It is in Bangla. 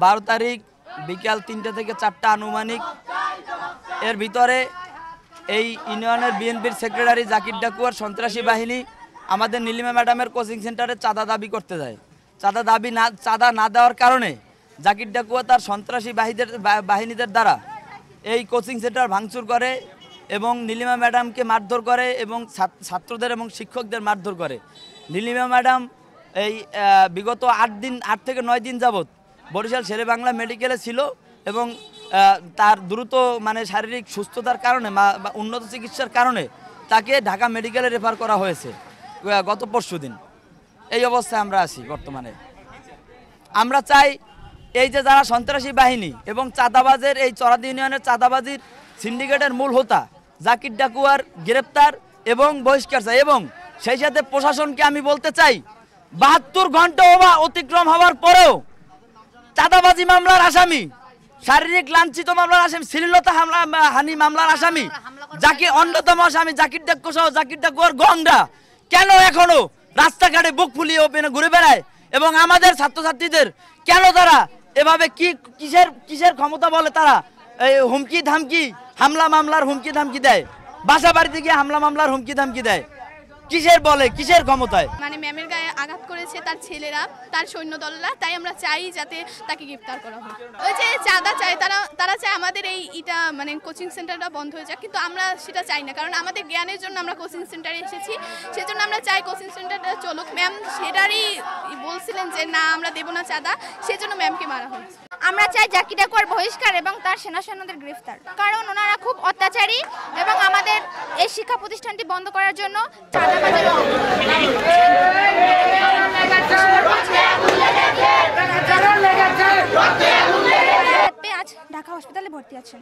12 তারিখ বিকাল 3টা থেকে 4টা আনুমানিক এর ভিতরে এই ইউনিয়নের বিএনপির সেক্রেটারি জাকির ডাকুয়ার সন্ত্রাসী বাহিনী আমাদের নীলিমা ম্যাডামের কোচিং সেন্টারে চাঁদা দাবি করতে যায়। চাঁদা না দেওয়ার কারণে জাকির ডাকুয়া তার সন্ত্রাসী বাহিনীদের দ্বারা এই কোচিং সেন্টার ভাঙচুর করে এবং নীলিমা ম্যাডামকে মারধর করে এবং ছাত্রদের এবং শিক্ষকদের মারধর করে। নীলিমা ম্যাডাম এই বিগত 8 থেকে 9 দিন যাবৎ বরিশাল শেরেবাংলা মেডিকেলে ছিল এবং তার দ্রুত শারীরিক সুস্থতার কারণে বা উন্নত চিকিৎসার কারণে তাকে ঢাকা মেডিকেলে রেফার করা হয়েছে গত পরশুদিন। এই অবস্থায় আমরা আছি বর্তমানে। আমরা চাই এই যে যারা সন্ত্রাসী বাহিনী এবং চাঁদাবাজের এই চরাদি ইউনিয়নের চাঁদাবাজির সিন্ডিকেটের মূল হোতা জাকির ডাকুয়ার গ্রেপ্তার এবং বহিষ্কার চাই। এবং সেই সাথে প্রশাসনকে আমি বলতে চাই 72 ঘন্টা অতিক্রম হওয়ার পরেও চাঁদাবাজি মামলার আসামি, শারীরিক লাঞ্ছিত মামলার আসামি, শ্লীলতা হানি মামলার আসামি অন্যতম আসামি জাকির ডাকুয়া সহ জাকির ডাকুয়ার গংরা কেন এখনো রাস্তাঘাটে বুক ফুলিয়ে ওপেনে ঘুরে বেড়ায় এবং আমাদের ছাত্রছাত্রীদের কেন তারা এভাবে কিসের ক্ষমতা বলে তারা হুমকি ধামকি হামলা মামলার হুমকি ধামকি দেয়, বাসা বাড়িতে গিয়ে হামলা মামলার হুমকি ধামকি দেয়, কিসের ক্ষমতায়? ম্যামের গায়ে আঘাত করেছে তার ছেলেরা, তার সৈন্যদলরা, তাই আমরা চাই যাতে তাকে গ্রেফতার করা হয়। ওই যে চাঁদা চায় তারা চায় আমাদের এইটা কোচিং সেন্টারটা বন্ধ হয়ে যাক, কিন্তু আমরা সেটা চাই না, কারণ আমাদের জ্ঞানের জন্য আমরা কোচিং সেন্টারে এসেছি, সেজন্য আমরা চাই কোচিং সেন্টারটা চলুক। ম্যাম সেটারই বলছিলেন যে না আমরা দেবো না চাঁদা, সেজন্য ম্যামকে মারা হয়েছে। আমরা চাই জাকির ডাকুয়ার বহিষ্কার এবং তার সেনা সৈন্যদের গ্রেফতার, কারণ ওনারা খুব অত্যাচারী এবং আমাদের এই শিক্ষা প্রতিষ্ঠানটি বন্ধ করার জন্য আজ ঢাকা হাসপাতালে ভর্তি আছেন।